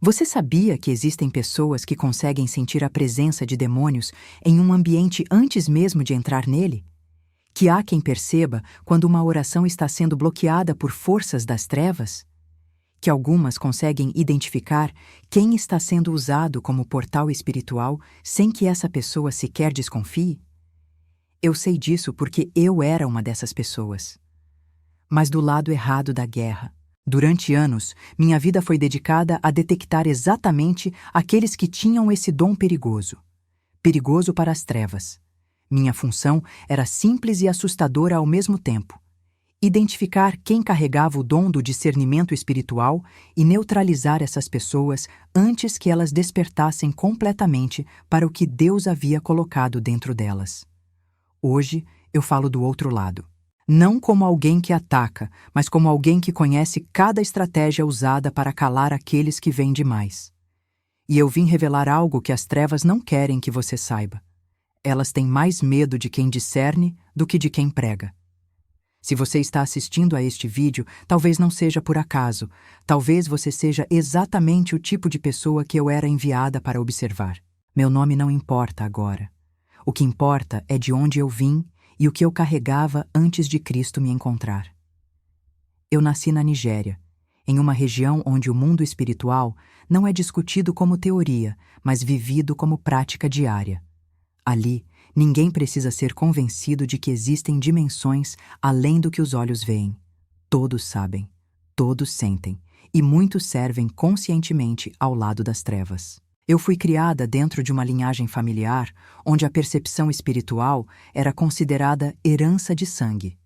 Você sabia que existem pessoas que conseguem sentir a presença de demônios em um ambiente antes mesmo de entrar nele? Que há quem perceba quando uma oração está sendo bloqueada por forças das trevas? Que algumas conseguem identificar quem está sendo usado como portal espiritual sem que essa pessoa sequer desconfie? Eu sei disso porque eu era uma dessas pessoas. Mas do lado errado da guerra. Durante anos, minha vida foi dedicada a detectar exatamente aqueles que tinham esse dom perigoso. Perigoso para as trevas. Minha função era simples e assustadora ao mesmo tempo. Identificar quem carregava o dom do discernimento espiritual e neutralizar essas pessoas antes que elas despertassem completamente para o que Deus havia colocado dentro delas. Hoje, eu falo do outro lado. Não como alguém que ataca, mas como alguém que conhece cada estratégia usada para calar aqueles que vêm demais. E eu vim revelar algo que as trevas não querem que você saiba. Elas têm mais medo de quem discerne do que de quem prega. Se você está assistindo a este vídeo, talvez não seja por acaso. Talvez você seja exatamente o tipo de pessoa que eu era enviada para observar. Meu nome não importa agora. O que importa é de onde eu vim e o que eu carregava antes de Cristo me encontrar. Eu nasci na Nigéria, em uma região onde o mundo espiritual não é discutido como teoria, mas vivido como prática diária. Ali, ninguém precisa ser convencido de que existem dimensões além do que os olhos veem. Todos sabem, todos sentem, e muitos servem conscientemente ao lado das trevas. Eu fui criada dentro de uma linhagem familiar onde a percepção espiritual era considerada herança de sangue.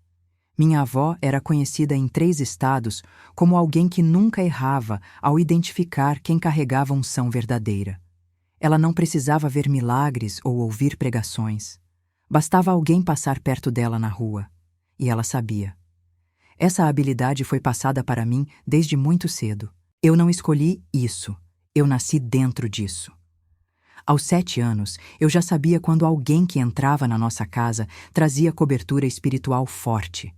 Minha avó era conhecida em 3 estados como alguém que nunca errava ao identificar quem carregava unção verdadeira. Ela não precisava ver milagres ou ouvir pregações. Bastava alguém passar perto dela na rua. E ela sabia. Essa habilidade foi passada para mim desde muito cedo. Eu não escolhi isso. Eu nasci dentro disso. Aos 7 anos, eu já sabia quando alguém que entrava na nossa casa trazia cobertura espiritual forte.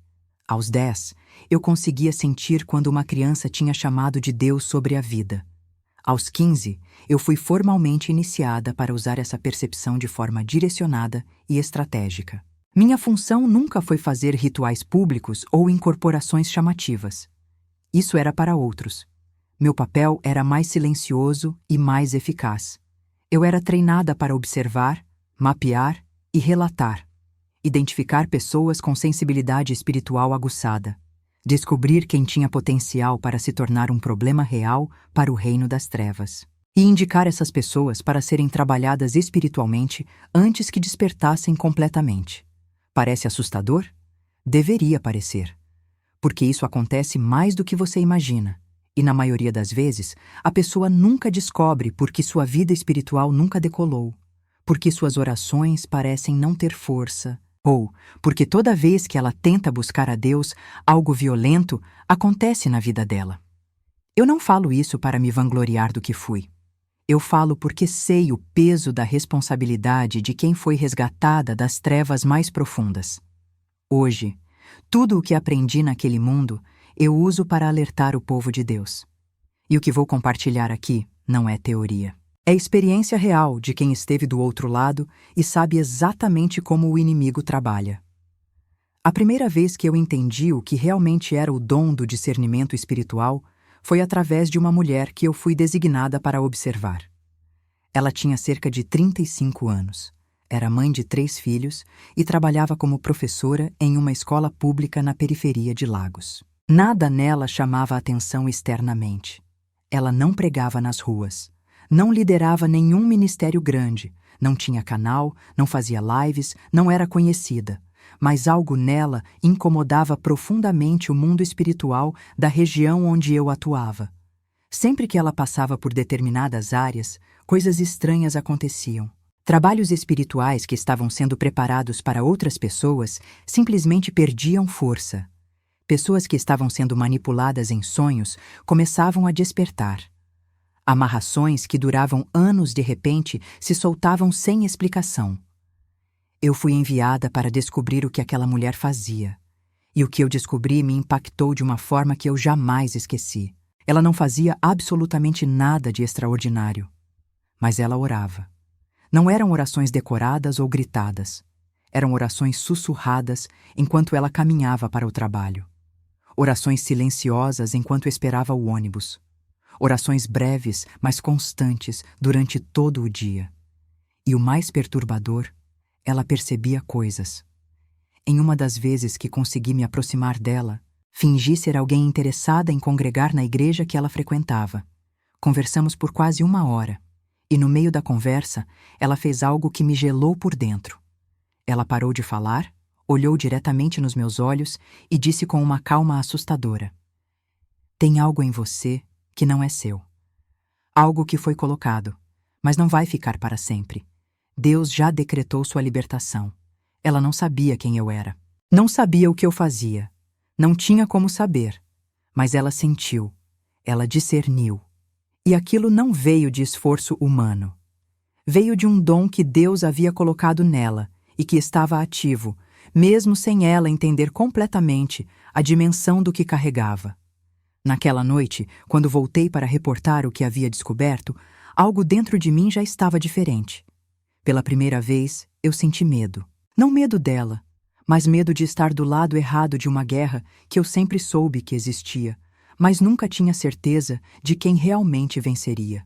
Aos 10, eu conseguia sentir quando uma criança tinha chamado de Deus sobre a vida. Aos 15, eu fui formalmente iniciada para usar essa percepção de forma direcionada e estratégica. Minha função nunca foi fazer rituais públicos ou incorporações chamativas. Isso era para outros. Meu papel era mais silencioso e mais eficaz. Eu era treinada para observar, mapear e relatar. Identificar pessoas com sensibilidade espiritual aguçada. Descobrir quem tinha potencial para se tornar um problema real para o reino das trevas. E indicar essas pessoas para serem trabalhadas espiritualmente antes que despertassem completamente. Parece assustador? Deveria parecer. Porque isso acontece mais do que você imagina. E na maioria das vezes, a pessoa nunca descobre porque sua vida espiritual nunca decolou, porque suas orações parecem não ter força, ou porque toda vez que ela tenta buscar a Deus, algo violento acontece na vida dela. Eu não falo isso para me vangloriar do que fui. Eu falo porque sei o peso da responsabilidade de quem foi resgatada das trevas mais profundas. Hoje, tudo o que aprendi naquele mundo eu uso para alertar o povo de Deus. E o que vou compartilhar aqui não é teoria. É experiência real de quem esteve do outro lado e sabe exatamente como o inimigo trabalha. A primeira vez que eu entendi o que realmente era o dom do discernimento espiritual foi através de uma mulher que eu fui designada para observar. Ela tinha cerca de 35 anos, era mãe de 3 filhos e trabalhava como professora em uma escola pública na periferia de Lagos. Nada nela chamava atenção externamente. Ela não pregava nas ruas, não liderava nenhum ministério grande, não tinha canal, não fazia lives, não era conhecida. Mas algo nela incomodava profundamente o mundo espiritual da região onde eu atuava. Sempre que ela passava por determinadas áreas, coisas estranhas aconteciam. Trabalhos espirituais que estavam sendo preparados para outras pessoas simplesmente perdiam força. Pessoas que estavam sendo manipuladas em sonhos começavam a despertar. Amarrações que duravam anos de repente se soltavam sem explicação. Eu fui enviada para descobrir o que aquela mulher fazia. E o que eu descobri me impactou de uma forma que eu jamais esqueci. Ela não fazia absolutamente nada de extraordinário, mas ela orava. Não eram orações decoradas ou gritadas. Eram orações sussurradas enquanto ela caminhava para o trabalho. Orações silenciosas enquanto esperava o ônibus. Orações breves, mas constantes durante todo o dia. E o mais perturbador, ela percebia coisas. Em uma das vezes que consegui me aproximar dela, fingi ser alguém interessada em congregar na igreja que ela frequentava. Conversamos por quase 1 hora, e no meio da conversa, ela fez algo que me gelou por dentro. Ela parou de falar, olhou diretamente nos meus olhos e disse com uma calma assustadora: "Tem algo em você que não é seu. Algo que foi colocado, mas não vai ficar para sempre. Deus já decretou sua libertação." Ela não sabia quem eu era. Não sabia o que eu fazia. Não tinha como saber. Mas ela sentiu. Ela discerniu. E aquilo não veio de esforço humano. Veio de um dom que Deus havia colocado nela e que estava ativo, mesmo sem ela entender completamente a dimensão do que carregava. Naquela noite, quando voltei para reportar o que havia descoberto, algo dentro de mim já estava diferente. Pela primeira vez, eu senti medo. Não medo dela, mas medo de estar do lado errado de uma guerra que eu sempre soube que existia, mas nunca tinha certeza de quem realmente venceria.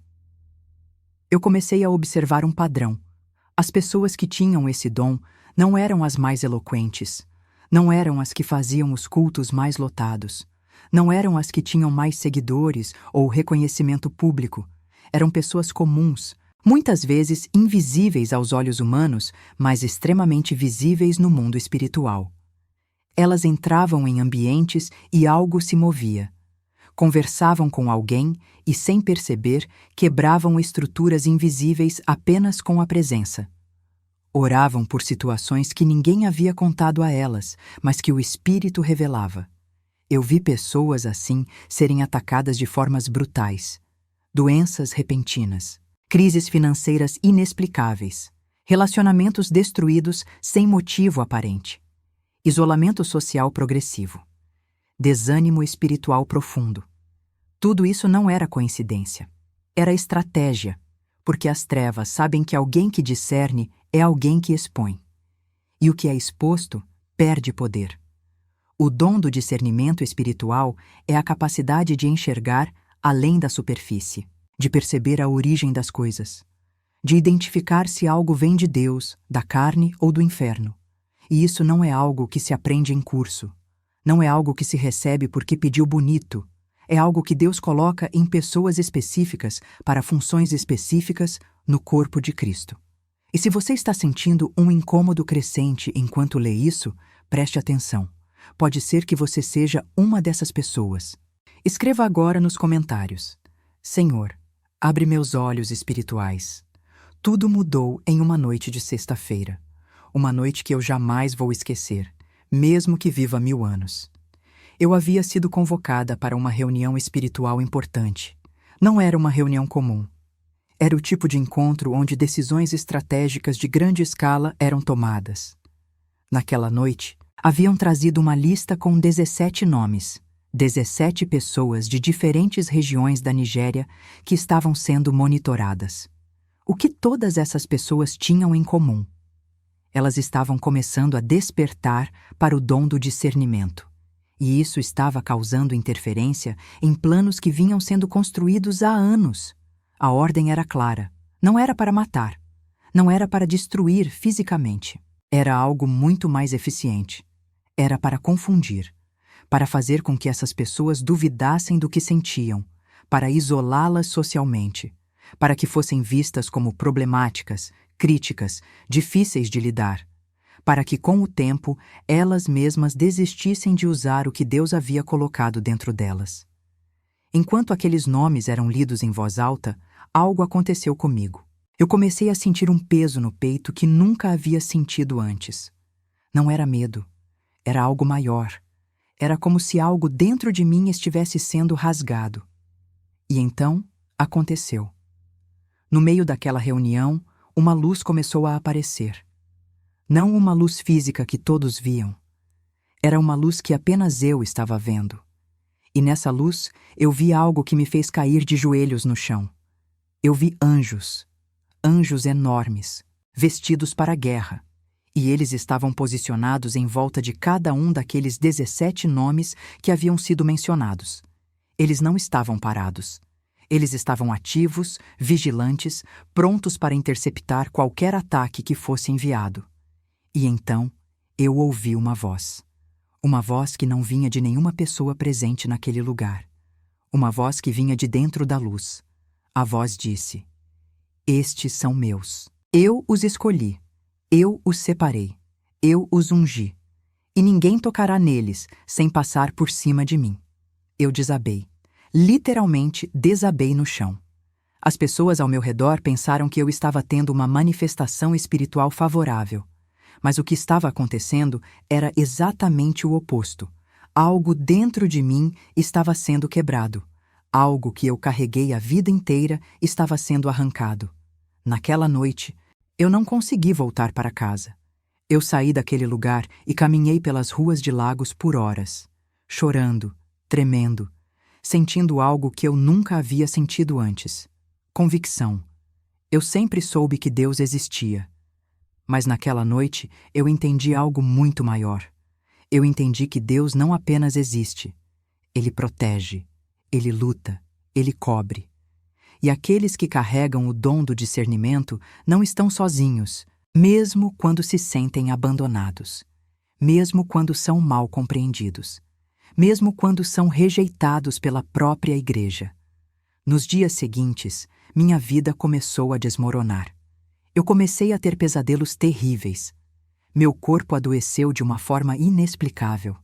Eu comecei a observar um padrão. As pessoas que tinham esse dom não eram as mais eloquentes, não eram as que faziam os cultos mais lotados, não eram as que tinham mais seguidores ou reconhecimento público. Eram pessoas comuns, muitas vezes invisíveis aos olhos humanos, mas extremamente visíveis no mundo espiritual. Elas entravam em ambientes e algo se movia. Conversavam com alguém e, sem perceber, quebravam estruturas invisíveis apenas com a presença. Oravam por situações que ninguém havia contado a elas, mas que o Espírito revelava. Eu vi pessoas assim serem atacadas de formas brutais. Doenças repentinas. Crises financeiras inexplicáveis, relacionamentos destruídos sem motivo aparente, isolamento social progressivo, desânimo espiritual profundo. Tudo isso não era coincidência, era estratégia, porque as trevas sabem que alguém que discerne é alguém que expõe. E o que é exposto perde poder. O dom do discernimento espiritual é a capacidade de enxergar além da superfície, de perceber a origem das coisas, de identificar se algo vem de Deus, da carne ou do inferno. E isso não é algo que se aprende em curso, não é algo que se recebe porque pediu bonito, é algo que Deus coloca em pessoas específicas para funções específicas no corpo de Cristo. E se você está sentindo um incômodo crescente enquanto lê isso, preste atenção. Pode ser que você seja uma dessas pessoas. Escreva agora nos comentários: Senhor, abre meus olhos espirituais. Tudo mudou em uma noite de sexta-feira. Uma noite que eu jamais vou esquecer, mesmo que viva 1000 anos. Eu havia sido convocada para uma reunião espiritual importante. Não era uma reunião comum. Era o tipo de encontro onde decisões estratégicas de grande escala eram tomadas. Naquela noite, haviam trazido uma lista com 17 nomes. 17 pessoas de diferentes regiões da Nigéria que estavam sendo monitoradas. O que todas essas pessoas tinham em comum? Elas estavam começando a despertar para o dom do discernimento. E isso estava causando interferência em planos que vinham sendo construídos há anos. A ordem era clara. Não era para matar. Não era para destruir fisicamente. Era algo muito mais eficiente. Era para confundir. Para fazer com que essas pessoas duvidassem do que sentiam, para isolá-las socialmente, para que fossem vistas como problemáticas, críticas, difíceis de lidar, para que, com o tempo, elas mesmas desistissem de usar o que Deus havia colocado dentro delas. Enquanto aqueles nomes eram lidos em voz alta, algo aconteceu comigo. Eu comecei a sentir um peso no peito que nunca havia sentido antes. Não era medo, era algo maior. Era como se algo dentro de mim estivesse sendo rasgado. E então, aconteceu. No meio daquela reunião, uma luz começou a aparecer. Não uma luz física que todos viam. Era uma luz que apenas eu estava vendo. E nessa luz, eu vi algo que me fez cair de joelhos no chão. Eu vi anjos, anjos enormes, vestidos para a guerra, e eles estavam posicionados em volta de cada um daqueles 17 nomes que haviam sido mencionados. Eles não estavam parados. Eles estavam ativos, vigilantes, prontos para interceptar qualquer ataque que fosse enviado. E então, eu ouvi uma voz. Uma voz que não vinha de nenhuma pessoa presente naquele lugar. Uma voz que vinha de dentro da luz. A voz disse: "Estes são meus. Eu os escolhi. Eu os separei. Eu os ungi. E ninguém tocará neles sem passar por cima de mim." Eu desabei. Literalmente desabei no chão. As pessoas ao meu redor pensaram que eu estava tendo uma manifestação espiritual favorável. Mas o que estava acontecendo era exatamente o oposto. Algo dentro de mim estava sendo quebrado. Algo que eu carreguei a vida inteira estava sendo arrancado. Naquela noite, eu não consegui voltar para casa. Eu saí daquele lugar e caminhei pelas ruas de Lagos por horas, chorando, tremendo, sentindo algo que eu nunca havia sentido antes. Convicção. Eu sempre soube que Deus existia. Mas naquela noite eu entendi algo muito maior. Eu entendi que Deus não apenas existe. Ele protege, Ele luta, Ele cobre. E aqueles que carregam o dom do discernimento não estão sozinhos, mesmo quando se sentem abandonados, mesmo quando são mal compreendidos, mesmo quando são rejeitados pela própria igreja. Nos dias seguintes, minha vida começou a desmoronar. Eu comecei a ter pesadelos terríveis. Meu corpo adoeceu de uma forma inexplicável.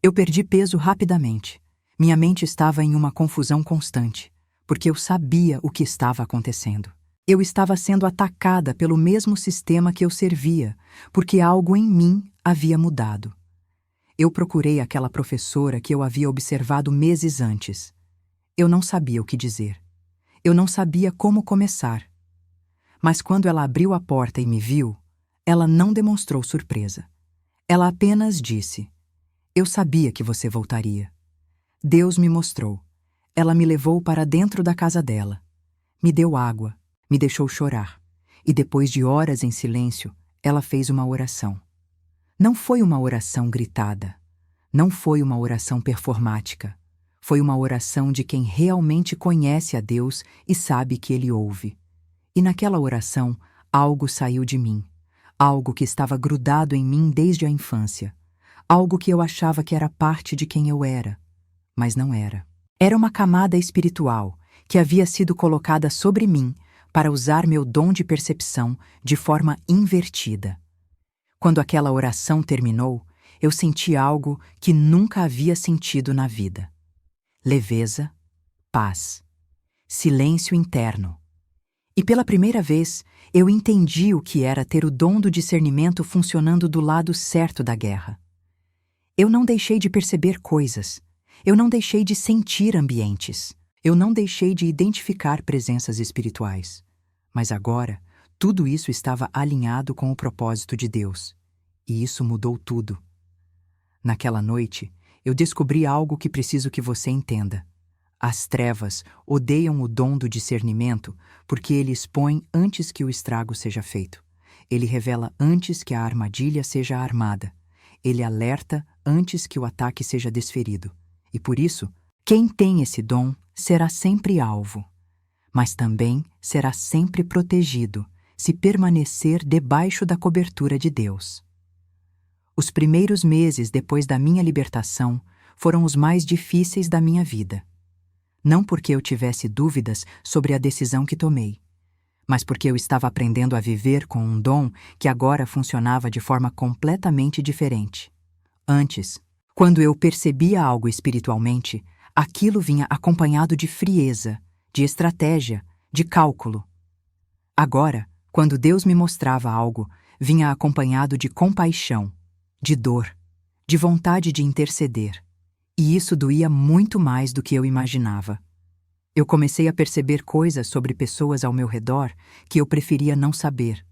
Eu perdi peso rapidamente. Minha mente estava em uma confusão constante, porque eu sabia o que estava acontecendo. Eu estava sendo atacada pelo mesmo sistema que eu servia, porque algo em mim havia mudado. Eu procurei aquela professora que eu havia observado meses antes. Eu não sabia o que dizer. Eu não sabia como começar. Mas quando ela abriu a porta e me viu, ela não demonstrou surpresa. Ela apenas disse: "Eu sabia que você voltaria." Deus me mostrou. Ela me levou para dentro da casa dela. Me deu água, me deixou chorar. E depois de horas em silêncio, ela fez uma oração. Não foi uma oração gritada. Não foi uma oração performática. Foi uma oração de quem realmente conhece a Deus e sabe que Ele ouve. E naquela oração, algo saiu de mim. Algo que estava grudado em mim desde a infância. Algo que eu achava que era parte de quem eu era. Mas não era. Era uma camada espiritual que havia sido colocada sobre mim para usar meu dom de percepção de forma invertida. Quando aquela oração terminou, eu senti algo que nunca havia sentido na vida. Leveza, paz, silêncio interno. E pela primeira vez, eu entendi o que era ter o dom do discernimento funcionando do lado certo da guerra. Eu não deixei de perceber coisas. Eu não deixei de sentir ambientes. Eu não deixei de identificar presenças espirituais. Mas agora, tudo isso estava alinhado com o propósito de Deus. E isso mudou tudo. Naquela noite, eu descobri algo que preciso que você entenda. As trevas odeiam o dom do discernimento porque ele expõe antes que o estrago seja feito. Ele revela antes que a armadilha seja armada. Ele alerta antes que o ataque seja desferido. E por isso, quem tem esse dom será sempre alvo, mas também será sempre protegido se permanecer debaixo da cobertura de Deus. Os primeiros meses depois da minha libertação foram os mais difíceis da minha vida. Não porque eu tivesse dúvidas sobre a decisão que tomei, mas porque eu estava aprendendo a viver com um dom que agora funcionava de forma completamente diferente. Antes, quando eu percebia algo espiritualmente, aquilo vinha acompanhado de frieza, de estratégia, de cálculo. Agora, quando Deus me mostrava algo, vinha acompanhado de compaixão, de dor, de vontade de interceder. E isso doía muito mais do que eu imaginava. Eu comecei a perceber coisas sobre pessoas ao meu redor que eu preferia não saber.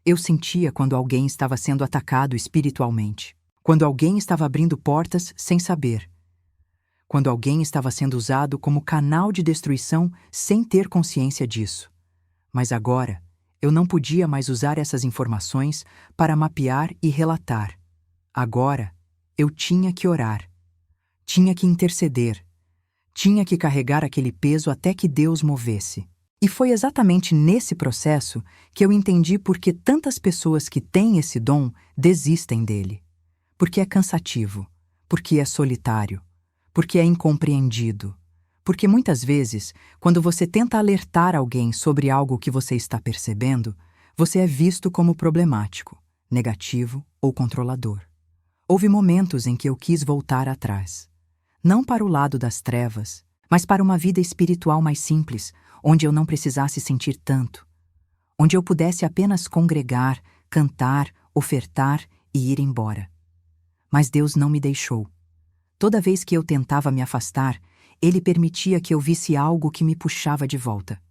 Eu sentia quando alguém estava sendo atacado espiritualmente, quando alguém estava abrindo portas sem saber, quando alguém estava sendo usado como canal de destruição sem ter consciência disso. Mas agora, eu não podia mais usar essas informações para mapear e relatar. Agora, eu tinha que orar. Tinha que interceder. Tinha que carregar aquele peso até que Deus movesse. E foi exatamente nesse processo que eu entendi por que tantas pessoas que têm esse dom desistem dele. Porque é cansativo, porque é solitário, porque é incompreendido. Porque muitas vezes, quando você tenta alertar alguém sobre algo que você está percebendo, você é visto como problemático, negativo ou controlador. Houve momentos em que eu quis voltar atrás. Não para o lado das trevas, mas para uma vida espiritual mais simples, onde eu não precisasse sentir tanto. Onde eu pudesse apenas congregar, cantar, ofertar e ir embora. Mas Deus não me deixou. Toda vez que eu tentava me afastar, Ele permitia que eu visse algo que me puxava de volta.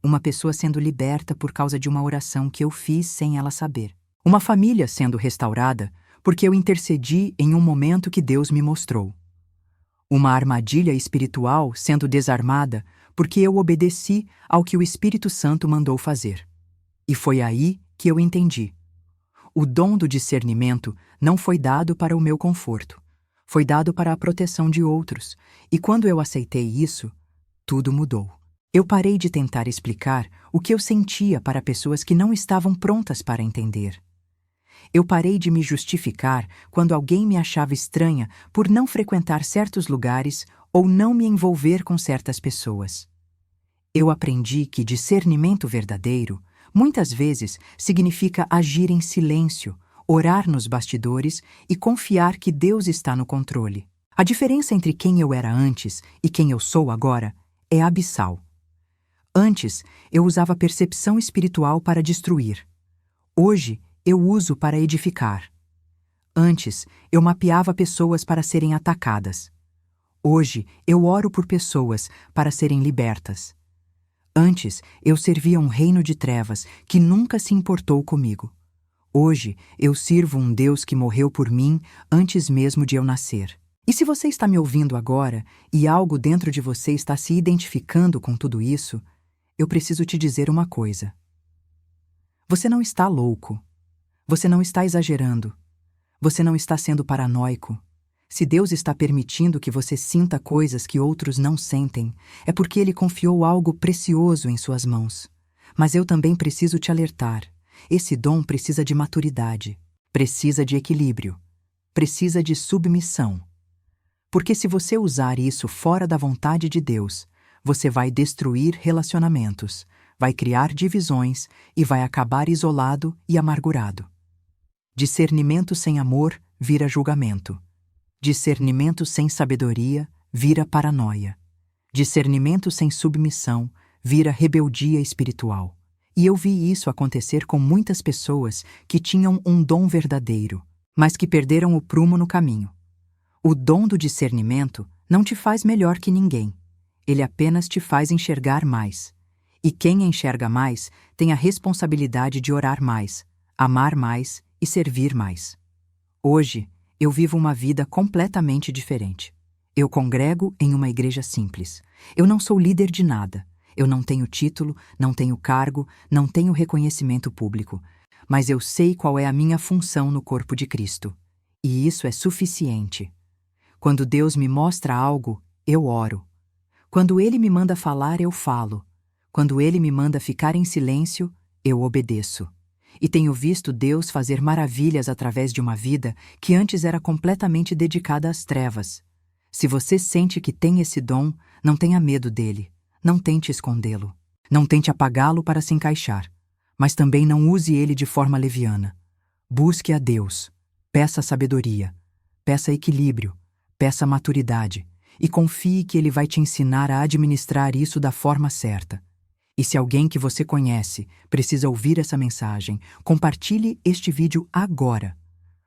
Uma pessoa sendo liberta por causa de uma oração que eu fiz sem ela saber. Uma família sendo restaurada porque eu intercedi em um momento que Deus me mostrou. Uma armadilha espiritual sendo desarmada porque eu obedeci ao que o Espírito Santo mandou fazer. E foi aí que eu entendi. O dom do discernimento não foi dado para o meu conforto. Foi dado para a proteção de outros, e quando eu aceitei isso, tudo mudou. Eu parei de tentar explicar o que eu sentia para pessoas que não estavam prontas para entender. Eu parei de me justificar quando alguém me achava estranha por não frequentar certos lugares ou não me envolver com certas pessoas. Eu aprendi que discernimento verdadeiro, muitas vezes, significa agir em silêncio, orar nos bastidores e confiar que Deus está no controle. A diferença entre quem eu era antes e quem eu sou agora é abissal. Antes, eu usava percepção espiritual para destruir. Hoje, eu uso para edificar. Antes, eu mapeava pessoas para serem atacadas. Hoje, eu oro por pessoas para serem libertas. Antes, eu servia um reino de trevas que nunca se importou comigo. Hoje, eu sirvo um Deus que morreu por mim antes mesmo de eu nascer. E se você está me ouvindo agora e algo dentro de você está se identificando com tudo isso, eu preciso te dizer uma coisa. Você não está louco. Você não está exagerando. Você não está sendo paranoico. Se Deus está permitindo que você sinta coisas que outros não sentem, é porque Ele confiou algo precioso em suas mãos. Mas eu também preciso te alertar. Esse dom precisa de maturidade, precisa de equilíbrio, precisa de submissão. Porque se você usar isso fora da vontade de Deus, você vai destruir relacionamentos, vai criar divisões e vai acabar isolado e amargurado. Discernimento sem amor vira julgamento. Discernimento sem sabedoria vira paranoia. Discernimento sem submissão vira rebeldia espiritual. E eu vi isso acontecer com muitas pessoas que tinham um dom verdadeiro, mas que perderam o prumo no caminho. O dom do discernimento não te faz melhor que ninguém. Ele apenas te faz enxergar mais. E quem enxerga mais tem a responsabilidade de orar mais, amar mais e servir mais. Hoje, eu vivo uma vida completamente diferente. Eu congrego em uma igreja simples. Eu não sou líder de nada. Eu não tenho título, não tenho cargo, não tenho reconhecimento público. Mas eu sei qual é a minha função no corpo de Cristo. E isso é suficiente. Quando Deus me mostra algo, eu oro. Quando Ele me manda falar, eu falo. Quando Ele me manda ficar em silêncio, eu obedeço. E tenho visto Deus fazer maravilhas através de uma vida que antes era completamente dedicada às trevas. Se você sente que tem esse dom, não tenha medo dele. Não tente escondê-lo. Não tente apagá-lo para se encaixar. Mas também não use ele de forma leviana. Busque a Deus. Peça sabedoria. Peça equilíbrio. Peça maturidade. E confie que Ele vai te ensinar a administrar isso da forma certa. E se alguém que você conhece precisa ouvir essa mensagem, compartilhe este vídeo agora.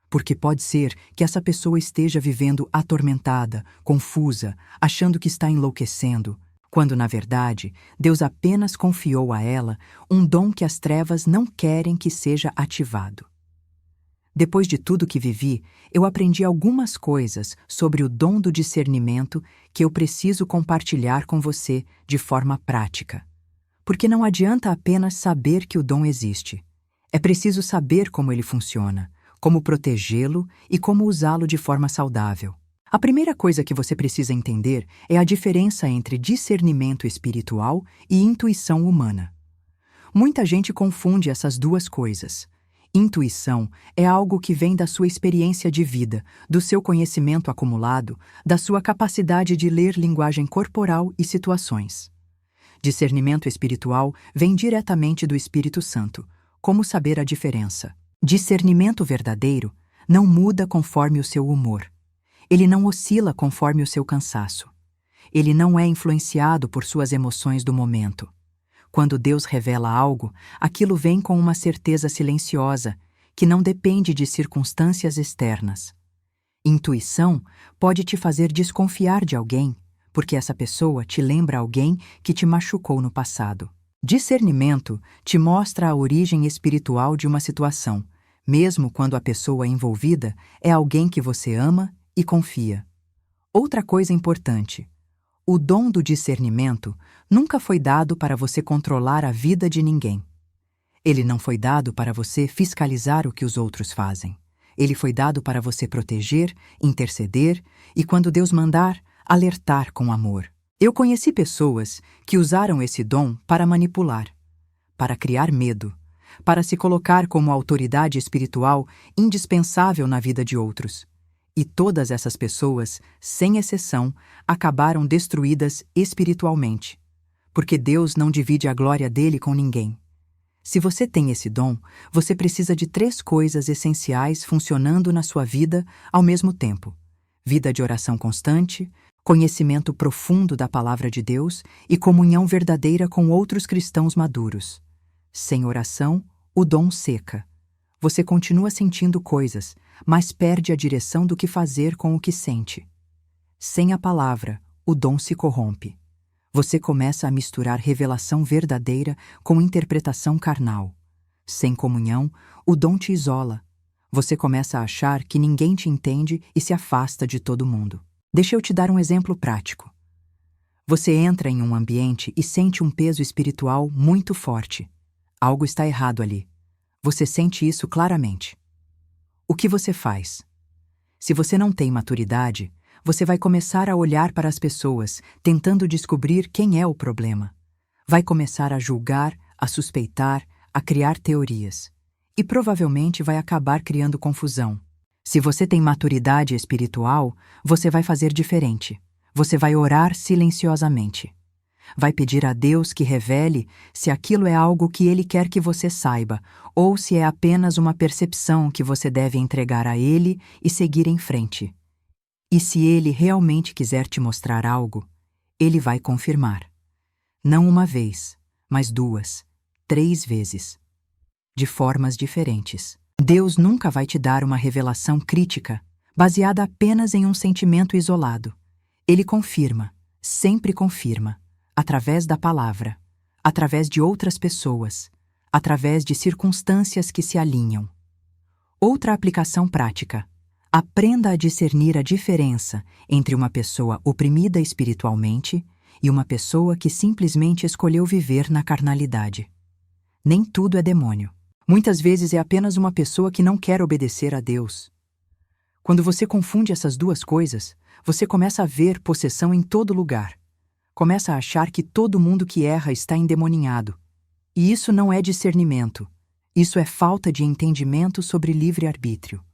Porque pode ser que essa pessoa esteja vivendo atormentada, confusa, achando que está enlouquecendo, quando, na verdade, Deus apenas confiou a ela um dom que as trevas não querem que seja ativado. Depois de tudo que vivi, eu aprendi algumas coisas sobre o dom do discernimento que eu preciso compartilhar com você de forma prática. Porque não adianta apenas saber que o dom existe. É preciso saber como ele funciona, como protegê-lo e como usá-lo de forma saudável. A primeira coisa que você precisa entender é a diferença entre discernimento espiritual e intuição humana. Muita gente confunde essas duas coisas. Intuição é algo que vem da sua experiência de vida, do seu conhecimento acumulado, da sua capacidade de ler linguagem corporal e situações. Discernimento espiritual vem diretamente do Espírito Santo. Como saber a diferença? Discernimento verdadeiro não muda conforme o seu humor. Ele não oscila conforme o seu cansaço. Ele não é influenciado por suas emoções do momento. Quando Deus revela algo, aquilo vem com uma certeza silenciosa, que não depende de circunstâncias externas. Intuição pode te fazer desconfiar de alguém, porque essa pessoa te lembra alguém que te machucou no passado. Discernimento te mostra a origem espiritual de uma situação, mesmo quando a pessoa envolvida é alguém que você ama e confia. Outra coisa importante: o dom do discernimento nunca foi dado para você controlar a vida de ninguém. Ele não foi dado para você fiscalizar o que os outros fazem. Ele foi dado para você proteger, interceder e, quando Deus mandar, alertar com amor. Eu conheci pessoas que usaram esse dom para manipular, para criar medo, para se colocar como autoridade espiritual indispensável na vida de outros. E todas essas pessoas, sem exceção, acabaram destruídas espiritualmente, porque Deus não divide a glória dele com ninguém. Se você tem esse dom, você precisa de 3 coisas essenciais funcionando na sua vida ao mesmo tempo: vida de oração constante, conhecimento profundo da palavra de Deus e comunhão verdadeira com outros cristãos maduros. Sem oração, o dom seca. Você continua sentindo coisas, mas perde a direção do que fazer com o que sente. Sem a palavra, o dom se corrompe. Você começa a misturar revelação verdadeira com interpretação carnal. Sem comunhão, o dom te isola. Você começa a achar que ninguém te entende e se afasta de todo mundo. Deixa eu te dar um exemplo prático. Você entra em um ambiente e sente um peso espiritual muito forte. Algo está errado ali. Você sente isso claramente. O que você faz? Se você não tem maturidade, você vai começar a olhar para as pessoas, tentando descobrir quem é o problema. Vai começar a julgar, a suspeitar, a criar teorias. E provavelmente vai acabar criando confusão. Se você tem maturidade espiritual, você vai fazer diferente. Você vai orar silenciosamente. Vai pedir a Deus que revele se aquilo é algo que Ele quer que você saiba, ou se é apenas uma percepção que você deve entregar a Ele e seguir em frente. E se Ele realmente quiser te mostrar algo, Ele vai confirmar. Não uma vez, mas 2, 3 vezes. De formas diferentes. Deus nunca vai te dar uma revelação crítica, baseada apenas em um sentimento isolado. Ele confirma, sempre confirma, através da palavra, através de outras pessoas, através de circunstâncias que se alinham. Outra aplicação prática: aprenda a discernir a diferença entre uma pessoa oprimida espiritualmente e uma pessoa que simplesmente escolheu viver na carnalidade. Nem tudo é demônio. Muitas vezes é apenas uma pessoa que não quer obedecer a Deus. Quando você confunde essas duas coisas, você começa a ver possessão em todo lugar. Começa a achar que todo mundo que erra está endemoninhado. E isso não é discernimento. Isso é falta de entendimento sobre livre-arbítrio.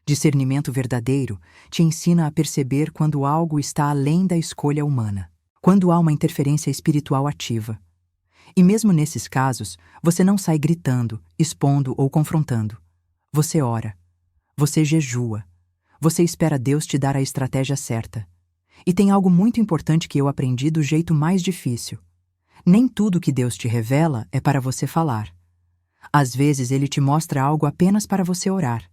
Discernimento verdadeiro te ensina a perceber quando algo está além da escolha humana, quando há uma interferência espiritual ativa. E mesmo nesses casos, você não sai gritando, expondo ou confrontando. Você ora. Você jejua. Você espera Deus te dar a estratégia certa. E tem algo muito importante que eu aprendi do jeito mais difícil. Nem tudo que Deus te revela é para você falar. Às vezes Ele te mostra algo apenas para você orar,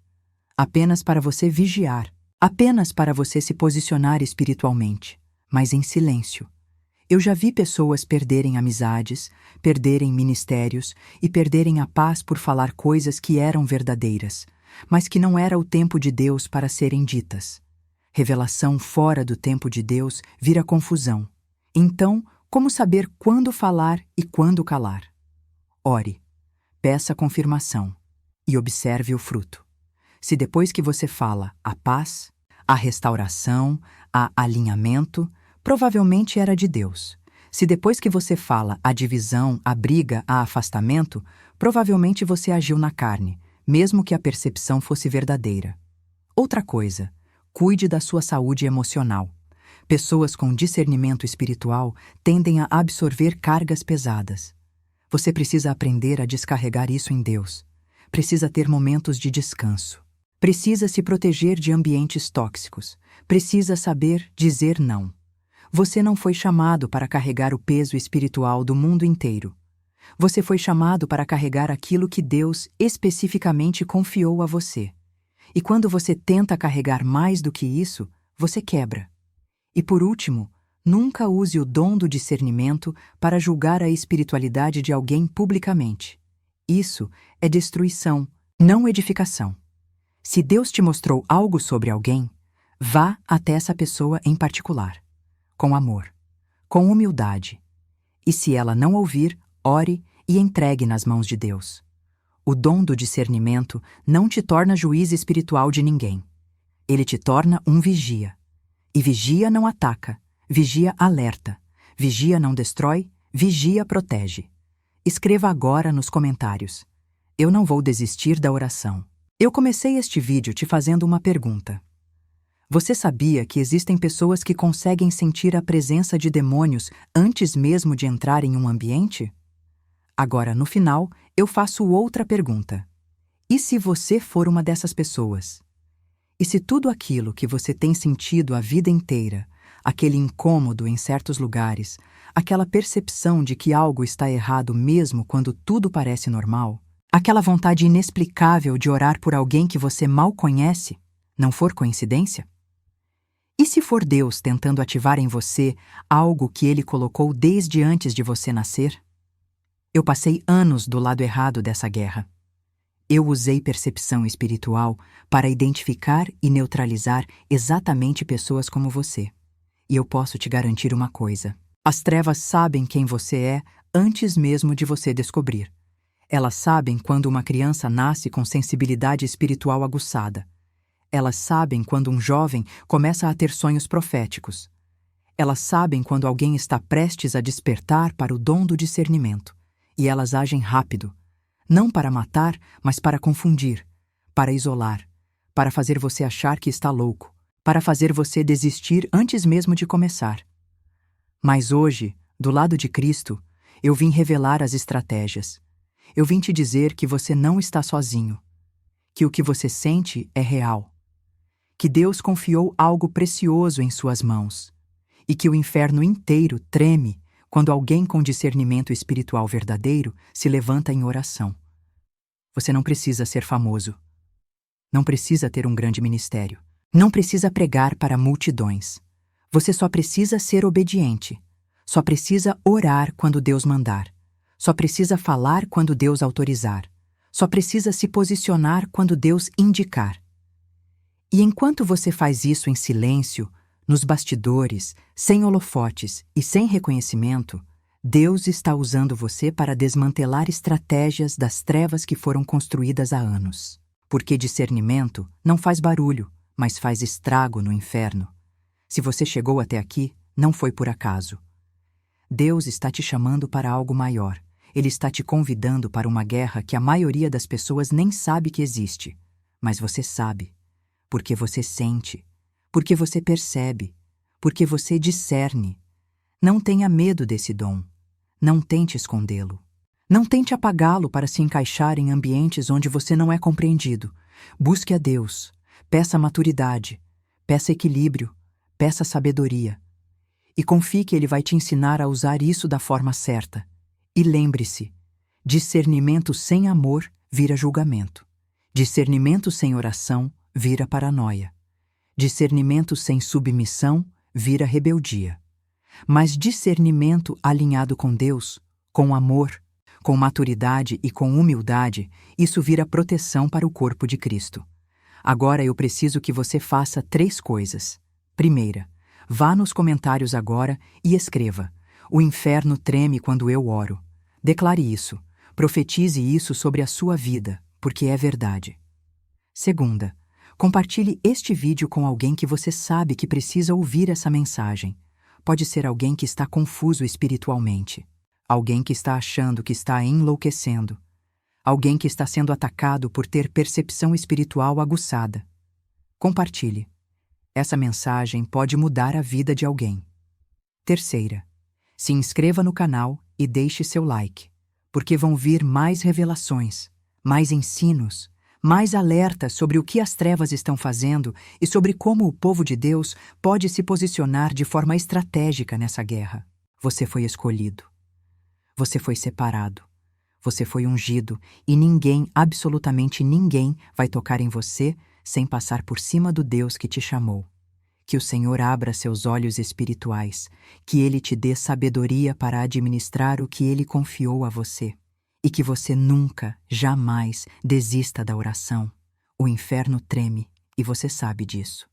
apenas para você vigiar, apenas para você se posicionar espiritualmente, mas em silêncio. Eu já vi pessoas perderem amizades, perderem ministérios e perderem a paz por falar coisas que eram verdadeiras, mas que não era o tempo de Deus para serem ditas. Revelação fora do tempo de Deus vira confusão. Então, como saber quando falar e quando calar? Ore, peça confirmação e observe o fruto. Se depois que você fala há paz, há restauração, há alinhamento, provavelmente era de Deus. Se depois que você fala há divisão, há briga, há afastamento, provavelmente você agiu na carne, mesmo que a percepção fosse verdadeira. Outra coisa, cuide da sua saúde emocional. Pessoas com discernimento espiritual tendem a absorver cargas pesadas. Você precisa aprender a descarregar isso em Deus. Precisa ter momentos de descanso. Precisa se proteger de ambientes tóxicos. Precisa saber dizer não. Você não foi chamado para carregar o peso espiritual do mundo inteiro. Você foi chamado para carregar aquilo que Deus especificamente confiou a você. E quando você tenta carregar mais do que isso, você quebra. E por último, nunca use o dom do discernimento para julgar a espiritualidade de alguém publicamente. Isso é destruição, não edificação. Se Deus te mostrou algo sobre alguém, vá até essa pessoa em particular, com amor, com humildade. E se ela não ouvir, ore e entregue nas mãos de Deus. O dom do discernimento não te torna juiz espiritual de ninguém. Ele te torna um vigia. E vigia não ataca, vigia alerta. Vigia não destrói, vigia protege. Escreva agora nos comentários. Eu não vou desistir da oração. Eu comecei este vídeo te fazendo uma pergunta. Você sabia que existem pessoas que conseguem sentir a presença de demônios antes mesmo de entrar em um ambiente? Agora, no final, eu faço outra pergunta. E se você for uma dessas pessoas? E se tudo aquilo que você tem sentido a vida inteira, aquele incômodo em certos lugares, aquela percepção de que algo está errado mesmo quando tudo parece normal, aquela vontade inexplicável de orar por alguém que você mal conhece, não for coincidência? E se for Deus tentando ativar em você algo que Ele colocou desde antes de você nascer? Eu passei anos do lado errado dessa guerra. Eu usei percepção espiritual para identificar e neutralizar exatamente pessoas como você. E eu posso te garantir uma coisa. As trevas sabem quem você é antes mesmo de você descobrir. Elas sabem quando uma criança nasce com sensibilidade espiritual aguçada. Elas sabem quando um jovem começa a ter sonhos proféticos. Elas sabem quando alguém está prestes a despertar para o dom do discernimento. E elas agem rápido. Não para matar, mas para confundir, para isolar, para fazer você achar que está louco, para fazer você desistir antes mesmo de começar. Mas hoje, do lado de Cristo, eu vim revelar as estratégias. Eu vim te dizer que você não está sozinho, que o que você sente é real, que Deus confiou algo precioso em suas mãos e que o inferno inteiro treme quando alguém com discernimento espiritual verdadeiro se levanta em oração. Você não precisa ser famoso. Não precisa ter um grande ministério. Não precisa pregar para multidões. Você só precisa ser obediente. Só precisa orar quando Deus mandar. Só precisa falar quando Deus autorizar. Só precisa se posicionar quando Deus indicar. E enquanto você faz isso em silêncio, nos bastidores, sem holofotes e sem reconhecimento, Deus está usando você para desmantelar estratégias das trevas que foram construídas há anos. Porque discernimento não faz barulho, mas faz estrago no inferno. Se você chegou até aqui, não foi por acaso. Deus está te chamando para algo maior. Ele está te convidando para uma guerra que a maioria das pessoas nem sabe que existe. Mas você sabe. Porque você sente. Porque você percebe. Porque você discerne. Não tenha medo desse dom. Não tente escondê-lo. Não tente apagá-lo para se encaixar em ambientes onde você não é compreendido. Busque a Deus. Peça maturidade. Peça equilíbrio. Peça sabedoria. E confie que Ele vai te ensinar a usar isso da forma certa. E lembre-se, discernimento sem amor vira julgamento. Discernimento sem oração vira paranoia. Discernimento sem submissão vira rebeldia. Mas discernimento alinhado com Deus, com amor, Com maturidade e com humildade, isso vira proteção para o corpo de Cristo. Agora eu preciso que você faça 3 coisas. Primeira, vá nos comentários agora e escreva: "O inferno treme quando eu oro". Declare isso. Profetize isso sobre a sua vida, porque é verdade. Segunda, compartilhe este vídeo com alguém que você sabe que precisa ouvir essa mensagem. Pode ser alguém que está confuso espiritualmente, alguém que está achando que está enlouquecendo, alguém que está sendo atacado por ter percepção espiritual aguçada. Compartilhe. Essa mensagem pode mudar a vida de alguém. Terceira, se inscreva no canal e deixe seu like, porque vão vir mais revelações, mais ensinos, mais alertas sobre o que as trevas estão fazendo e sobre como o povo de Deus pode se posicionar de forma estratégica nessa guerra. Você foi escolhido. Você foi separado. Você foi ungido e ninguém, absolutamente ninguém, vai tocar em você sem passar por cima do Deus que te chamou. Que o Senhor abra seus olhos espirituais, que Ele te dê sabedoria para administrar o que Ele confiou a você. E que você nunca, jamais desista da oração. O inferno treme e você sabe disso.